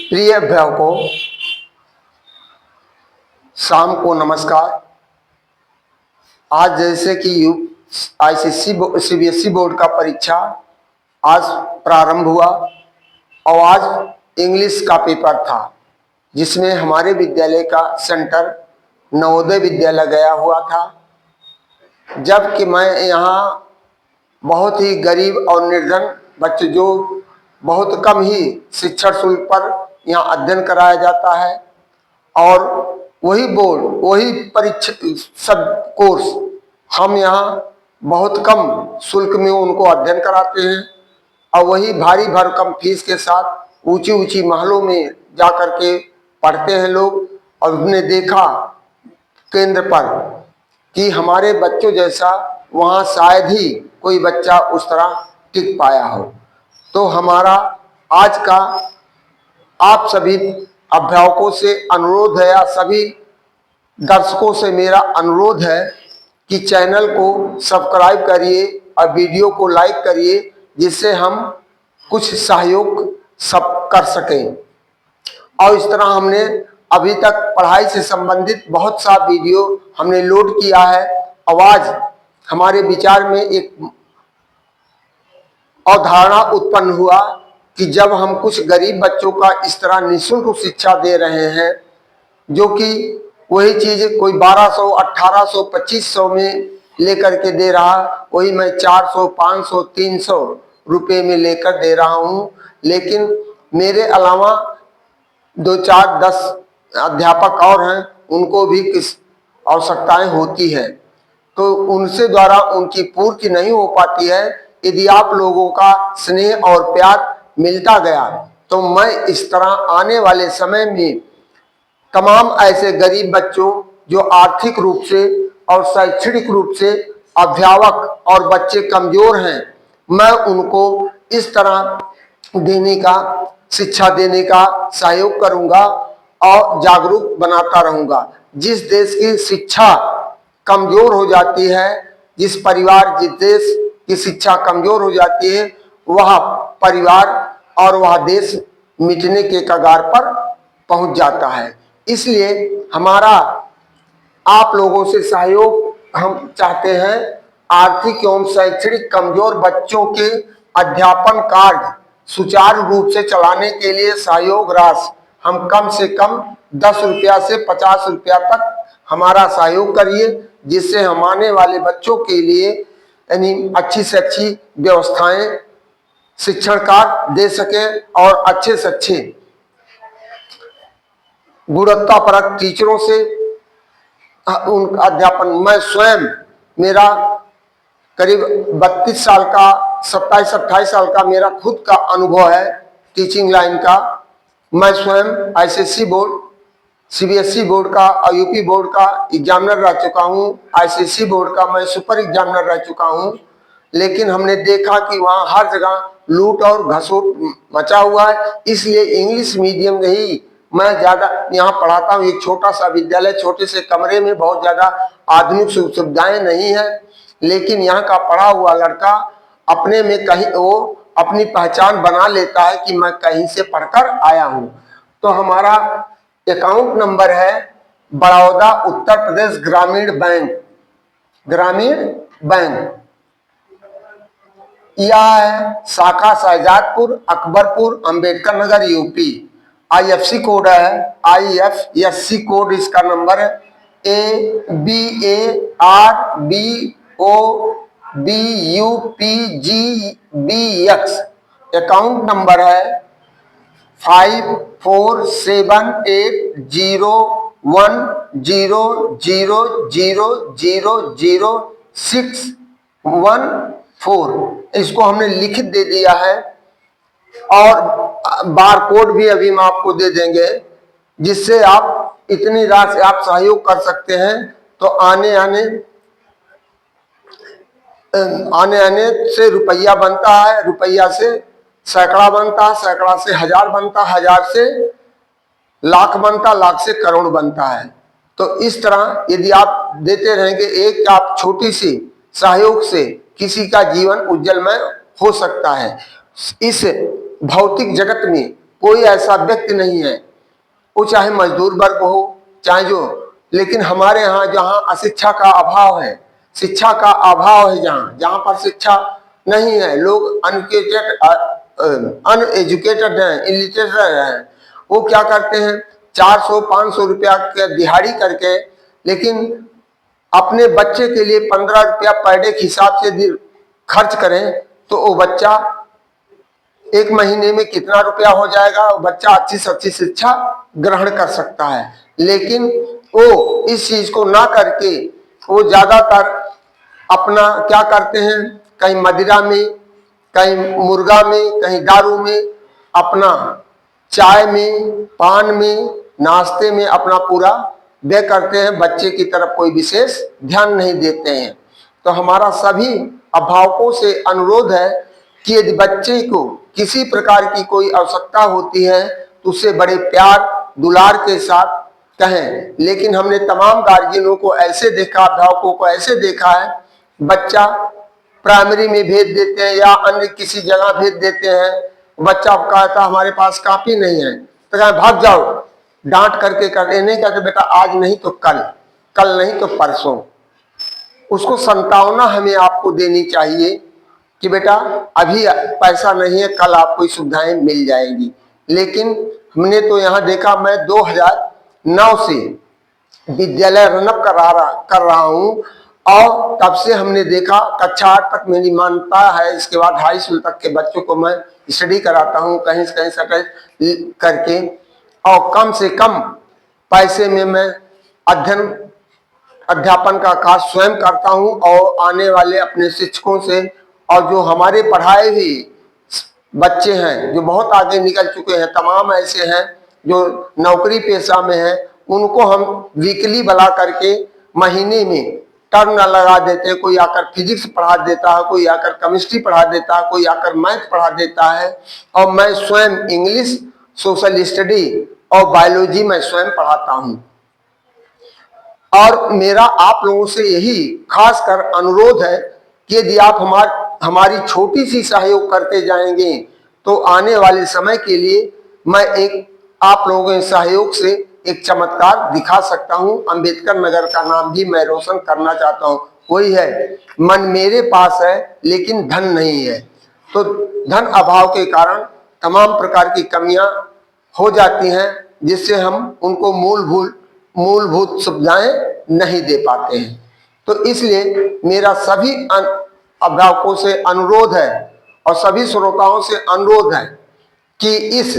प्रिय अभिभावकों, शाम को नमस्कार। आज जैसे कि सीबीएसई बोर्ड का परीक्षा आज प्रारंभ हुआ और आज इंग्लिश का पेपर था, जिसमें हमारे विद्यालय का सेंटर नवोदय विद्यालय गया हुआ था। जबकि मैं यहाँ बहुत ही गरीब और निर्धन बच्चे, जो बहुत कम ही शिक्षण शुल्क पर यहाँ अध्ययन कराया जाता है, और वही बोर्ड वही परीक्षा सब कोर्स हम यहाँ बहुत कम शुल्क में उनको अध्ययन कराते हैं, और वही भारी भरकम फीस के साथ ऊंची ऊंची महलों में जाकर के पढ़ते हैं लोग। और हमने देखा केंद्र पर कि हमारे बच्चों जैसा वहाँ शायद ही कोई बच्चा उस तरह टिक पाया हो। तो हमारा आज का आप सभी अभिभावकों से अनुरोध है, या सभी दर्शकों से मेरा अनुरोध है कि चैनल को सब्सक्राइब करिए और वीडियो को लाइक करिए, जिससे हम कुछ सहयोग सब कर सकें। और इस तरह हमने अभी तक पढ़ाई से संबंधित बहुत सा वीडियो हमने लोड किया है। और आज हमारे विचार में एक अवधारणा उत्पन्न हुआ कि जब हम कुछ गरीब बच्चों का इस तरह निःशुल्क शिक्षा दे रहे हैं, जो कि वही चीज कोई 1200, 1800, 2500 में लेकर के दे रहा, वही मैं 400, 500, 300 रुपये में लेकर दे रहा हूँ। लेकिन मेरे अलावा 2, 4, 10 अध्यापक और हैं, उनको भी किस आवश्यकताएं होती है, तो उनसे द्वारा उनकी पूर्ति नहीं हो पाती है। यदि आप लोगों का स्नेह और प्यार मिलता गया तो मैं इस तरह आने वाले समय में तमाम ऐसे गरीब बच्चों जो आर्थिक रूप से और शैक्षणिक रूप से अभिभावक और बच्चे कमजोर हैं, मैं उनको इस तरह देने का, शिक्षा देने का सहयोग करूंगा और जागरूक बनाता रहूंगा। जिस देश की शिक्षा कमजोर हो जाती है, जिस परिवार, जिस देश की शिक्षा कमजोर हो जाती है, वह परिवार और वह देश मिटने के कगार पर पहुंच जाता है। इसलिए हमारा आप लोगों से सहयोग हम चाहते हैं। आर्थिक एवं शैक्षणिक कमजोर बच्चों के अध्यापन कार्य सुचारू रूप से चलाने के लिए सहयोग राशि हम कम से कम 10 रुपया से 50 रुपया तक हमारा सहयोग करिए, जिससे हम आने वाले बच्चों के लिए यानी अच्छी से अच्छी व्यवस्थाएं, शिक्षण कार्य दे सके और अच्छे से अच्छे गुणवत्तापरक टीचरों से उन अध्यापन। मैं स्वयं, मेरा करीब 32 साल का, 27-28 साल का मेरा खुद का अनुभव है टीचिंग लाइन का। मैं स्वयं आईसीएसई बोर्ड, सीबीएसई बोर्ड का और यूपी बोर्ड का एग्जामिनर रह चुका हूँ। आईसीएसई बोर्ड का मैं सुपर एग्जामिनर रह चुका हूँ। लेकिन हमने देखा कि वहाँ हर जगह लूट और घसोट मचा हुआ है। इसलिए इंग्लिश मीडियम ही मैं ज्यादा यहाँ पढ़ाता हूँ। एक छोटा सा विद्यालय, छोटे से कमरे में, बहुत ज्यादा आधुनिक सुविधाएं नहीं है, लेकिन यहाँ का पढ़ा हुआ लड़का अपने में कहीं वो अपनी पहचान बना लेता है कि मैं कहीं से पढ़कर आया हूँ। तो हमारा अकाउंट नंबर है बड़ौदा उत्तर प्रदेश ग्रामीण बैंक। यह है शाखा Shahzadpur, Akbarpur, Ambedkar Nagar, UP. IFC code है, IFSC कोड इसका नंबर है ABARBOBUPGBX। अकाउंट नंबर है 547800000614। इसको हमने लिखित दे दिया है, और बार कोड भी अभी हम आपको दे देंगे, जिससे आप इतनी राशि आप सहयोग कर सकते हैं। तो आने आने से रुपया बनता है, रुपया से सैकड़ा बनता है, सैकड़ा से हजार बनता है, हजार से लाख बनता, लाख से करोड़ बनता है। तो इस तरह यदि आप देते रहेंगे, एक आप छोटी सी सहयोग से किसी का जीवन उज्जवलमय हो सकता है। इस भौतिक जगत में कोई ऐसा व्यक्ति नहीं है, वो चाहे मजदूर वर्ग हो चाहे जो, लेकिन हमारे यहाँ जहाँ अशिक्षा का अभाव है, शिक्षा का अभाव है, जहाँ पर शिक्षा नहीं है, लोग अनएजुकेटेड हैं, इलिटरेट हैं, वो क्या करते हैं 400-500 रुपया के दिहाड़ी करके, लेकिन अपने बच्चे के लिए 15 रुपया पर डे के हिसाब से खर्च करें तो वो बच्चा एक महीने में कितना रुपया हो जाएगा, वो बच्चा अच्छी से अच्छी शिक्षा ग्रहण कर सकता है। लेकिन वो इस चीज को ना करके वो ज्यादातर अपना क्या करते हैं, कहीं मदिरा में, कहीं मुर्गा में, कहीं दारू में, अपना चाय में, पान में, नाश्ते में अपना पूरा व्यय करते हैं, बच्चे की तरफ कोई विशेष ध्यान नहीं देते हैं। तो हमारा सभी अभिभावकों से अनुरोध है कि यदि बच्चे को किसी प्रकार की कोई आवश्यकता होती है तो उससे बड़े प्यार दुलार के साथ कहें। लेकिन हमने तमाम गार्जियनों को ऐसे देखा, अभिभावकों को ऐसे देखा है, बच्चा प्राइमरी में भेज देते हैं या अन्य किसी जगह भेज देते हैं, बच्चा कहता हमारे पास कॉपी नहीं है, तो कहें भाग जाओ, डांट करके कर नहीं कहते बेटा आज नहीं तो कल, कल नहीं तो परसों। उसको संतावना हमें आपको देनी चाहिए कि बेटा अभी पैसा नहीं है, कल आपको सुविधाएं मिल जाएंगी। लेकिन हमने तो यहाँ देखा, मैं 2009 से विद्यालय रनअप कर रहा हूँ और तब से हमने देखा कक्षा 8 तक मेरी मान्यता है, इसके बाद हाई स्कूल तक के बच्चों को मैं स्टडी कराता हूँ कहीं से कहीं सेटल करके, और कम से कम पैसे में मैं अध्यापन का कार्य स्वयं करता हूं और आने वाले अपने शिक्षकों से और जो हमारे पढ़ाए हुए बच्चे हैं जो बहुत आगे निकल चुके हैं, तमाम ऐसे हैं जो नौकरी पेशा में हैं, उनको हम वीकली बुला करके महीने में टर्न लगा देते हैं। कोई आकर फिजिक्स पढ़ा देता है, कोई आकर केमिस्ट्री पढ़ा देता है, कोई आकर मैथ पढ़ा देता है, और मैं स्वयं इंग्लिश, सोशल स्टडी और बायोलॉजी में स्वयं पढ़ाता हूं। और मेरा आप लोगों से यही खासकर अनुरोध है कि यदि आप हमारी छोटी सी सहयोग करते जाएंगे तो आने वाले समय के लिए मैं एक आप लोगों के सहयोग से एक चमत्कार दिखा सकता हूं। अंबेडकर नगर का नाम भी मैं रोशन करना चाहता हूं। वही है, मन मेरे पास है लेकिन धन नहीं है, तो धन अभाव के कारण तमाम प्रकार की कमियां हो जाती हैं जिससे हम उनको मूलभूत सुविधाएं नहीं दे पाते हैं। तो इसलिए मेरा सभी अभिभावकों से अनुरोध है और सभी श्रोताओं से अनुरोध है कि इस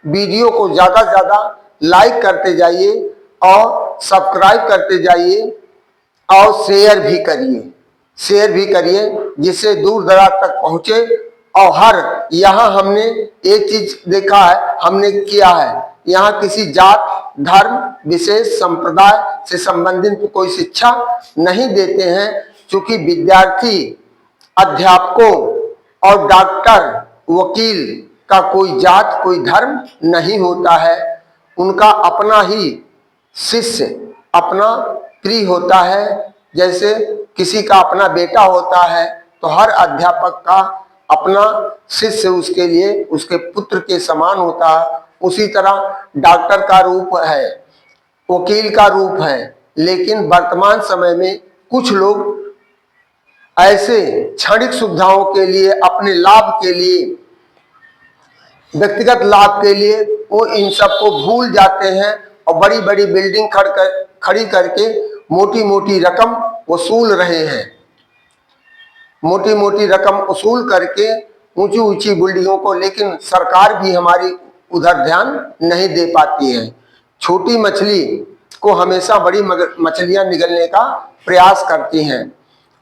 वीडियो को ज्यादा से ज्यादा लाइक करते जाइए और सब्सक्राइब करते जाइए और शेयर भी करिए जिससे दूर दराज तक पहुंचे। और यहाँ हमने एक चीज देखा है, हमने किया है, यहाँ किसी जात धर्म विशेष संप्रदाय से संबंधित कोई शिक्षा नहीं देते हैं, क्योंकि विद्यार्थी अध्यापकों और डॉक्टर वकील का कोई जात कोई धर्म नहीं होता है, उनका अपना ही शिष्य अपना प्रिय होता है। जैसे किसी का अपना बेटा होता है तो हर अध्यापक का अपना शिष्य उसके लिए उसके पुत्र के समान होता है। उसी तरह डॉक्टर का रूप है, वकील का रूप है, लेकिन वर्तमान समय में कुछ लोग ऐसे क्षणिक सुविधाओं के लिए, अपने लाभ के लिए, व्यक्तिगत लाभ के लिए वो इन सब को भूल जाते हैं और बड़ी बड़ी बिल्डिंग खड़ी करके मोटी मोटी रकम वसूल रहे हैं। मोटी मोटी रकम वसूल करके ऊंची ऊंची बिल्डिंगों को, लेकिन सरकार भी हमारी उधर ध्यान नहीं दे पाती है। छोटी मछली को हमेशा बड़ी मछलियां निगलने का प्रयास करती हैं।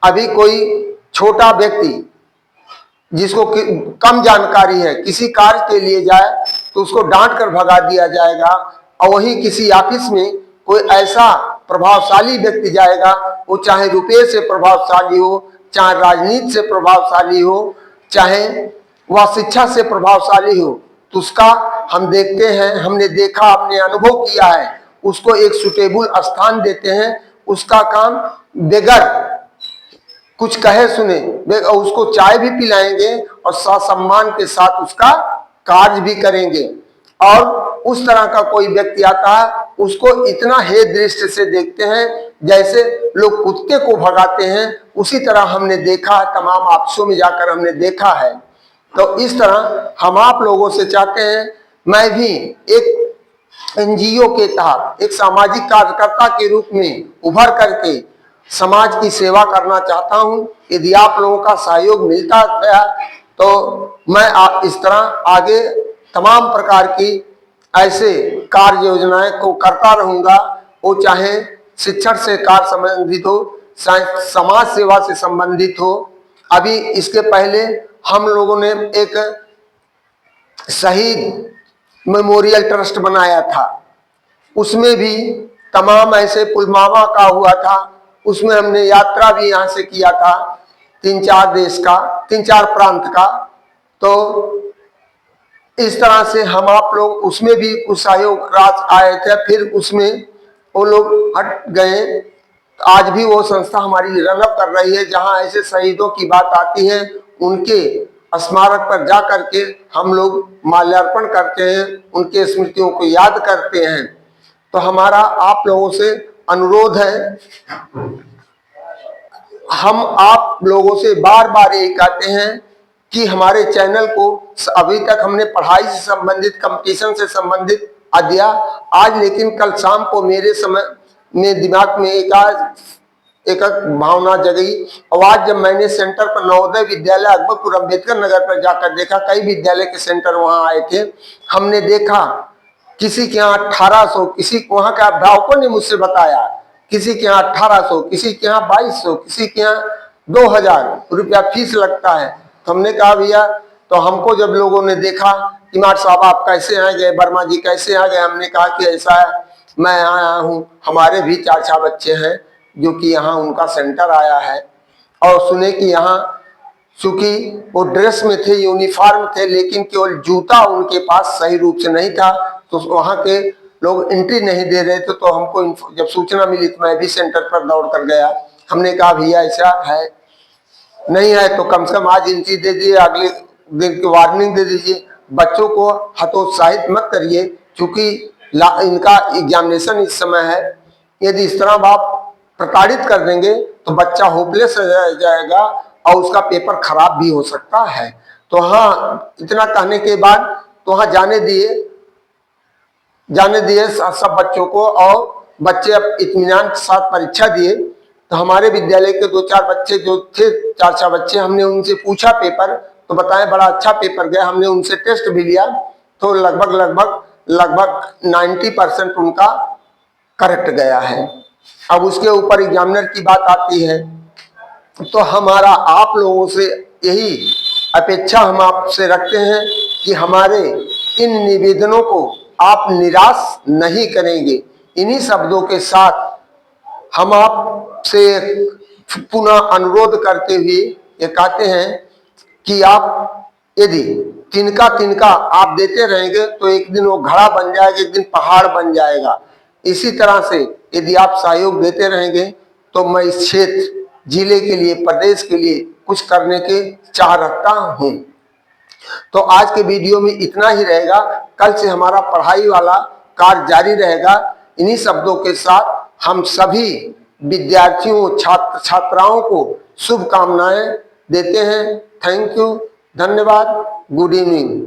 अभी कोई छोटा व्यक्ति जिसको कम जानकारी है किसी कार्य के लिए जाए तो उसको डांट कर भगा दिया जाएगा, और वही किसी ऑफिस में कोई ऐसा प्रभावशाली व्यक्ति जाएगा, वो चाहे रुपये से प्रभावशाली हो, चाहे राजनीति से प्रभावशाली हो, चाहे वह शिक्षा से प्रभावशाली हो, तो उसका हम देखते हैं, हमने देखा, हमने अनुभव किया है, उसको एक सुटेबल स्थान देते हैं। उसका काम बेगर कुछ कहे सुने उसको चाय भी पिलाएंगे और सम्मान के साथ उसका कार्य भी करेंगे। और उस तरह का कोई व्यक्ति आता है, उसको इतना हे दृष्टि से देखते हैं जैसे लोग कुत्ते को भगाते हैं, उसी तरह हमने देखा है, तमाम ऑफिसों में जाकर हमने देखा है। तो इस तरह हम आप लोगों से चाहते हैं, मैं भी एक एनजीओ के तहत एक सामाजिक कार्यकर्ता के रूप में उभर करके समाज की सेवा करना चाहता हूं। यदि आप लोगों का सहयोग मिलता गया तो मैं इस तरह आगे तमाम प्रकार की ऐसे कार्य योजनाएं को करता रहूंगा, वो चाहे शिक्षण से कार्य संबंधित हो, समाज सेवा से संबंधित हो। अभी इसके पहले हम लोगों ने एक शहीद मेमोरियल ट्रस्ट बनाया था, उसमें भी तमाम ऐसे पुलवामा का हुआ था, उसमें हमने यात्रा भी यहाँ से किया था, 3-4 देश का, 3-4 प्रांत का। तो इस तरह से हम आप लोग उसमें भी कुछ सहयोग राज आए थे, फिर उसमें वो लोग हट गए। आज भी वो संस्था हमारी रनअप कर रही है, जहां ऐसे शहीदों की बात आती है उनके स्मारक पर जा करके हम लोग माल्यार्पण करते हैं, उनके स्मृतियों को याद करते हैं। तो हमारा आप लोगों से अनुरोध है, हम आप लोगों से बार बार ये कहते हैं कि हमारे चैनल को, अभी तक हमने पढ़ाई से संबंधित, कंपटीशन से संबंधित दिया आज, लेकिन कल शाम को मेरे समय में दिमाग में एक भावना जगी। और आज जब मैंने सेंटर पर नवोदय विद्यालय अकबरपुर अम्बेडकर नगर पर जाकर देखा, कई विद्यालय के सेंटर वहां आए थे, हमने देखा किसी के यहाँ 1800, किसी वहां के अभिभावकों ने मुझसे बताया किसी के यहाँ 1800, किसी के यहाँ 2200, किसी के यहाँ 2000 रुपया फीस लगता है। तो हमने कहा भैया, तो हमको जब लोगों ने देखा, इमाम साहब आप कैसे आ गए, वर्मा जी कैसे आ गए, हमने कहा कि ऐसा है, मैं आया हूँ, हमारे भी 4 बच्चे हैं जो कि यहाँ उनका सेंटर आया है, और सुने कि यहाँ चूंकि वो ड्रेस में थे, यूनिफॉर्म थे, लेकिन केवल जूता उनके पास सही रूप से नहीं था, तो वहां के लोग एंट्री नहीं दे रहे थे। तो हमको जब सूचना मिली तो मैं भी सेंटर पर दौड़ कर गया। हमने कहा भैया ऐसा है, नहीं है तो कम से कम आज एंट्री दे दीजिए, अगले दिन की वार्निंग दे दीजिए। बच्चों को हतोत्साहित मत करिए, क्योंकि इनका एग्जामिनेशन इस समय है। यदि इस तरह आप प्रताड़ित कर देंगे तो बच्चा होपलेस रह जाएगा और उसका पेपर खराब भी हो सकता है। तो हाँ, इतना कहने के बाद तो वहां जाने दिए सब बच्चों को, और बच्चे अब इत्मीनान के साथ परीक्षा दिए। तो हमारे विद्यालय के 2-4 बच्चे जो थे, 4 बच्चे, हमने उनसे पूछा पेपर, तो बताएं बड़ा अच्छा पेपर गया। हमने उनसे टेस्ट भी लिया तो लगभग 90% उनका करेक्ट गया है। अब उसके ऊपर एग्जामिनर की बात आती है, तो हमारा आप लोगों से यही अपेक्षा हम आपसे रखते हैं कि हमारे इन निवेदनों को आप निराश नहीं करेंगे। इन्हीं शब्दों के साथ हम आपसे पुनः अनुरोध करते हुए ये कहते हैं कि आप यदि तिनका आप देते रहेंगे तो एक दिन वो घड़ा बन जाएगा, एक दिन पहाड़ बन जाएगा। इसी तरह से यदि आप सहयोग देते रहेंगे तो मैं इस क्षेत्र, जिले के लिए, प्रदेश के लिए कुछ करने के चाह रखता हूं। तो आज के वीडियो में इतना ही रहेगा। कल से हमारा पढ़ाई वाला कार्य जारी रहेगा। इन्हीं शब्दों के साथ हम सभी विद्यार्थियों, छात्राओं को शुभकामनाएं देते हैं। थैंक यू, धन्यवाद, गुड इवनिंग।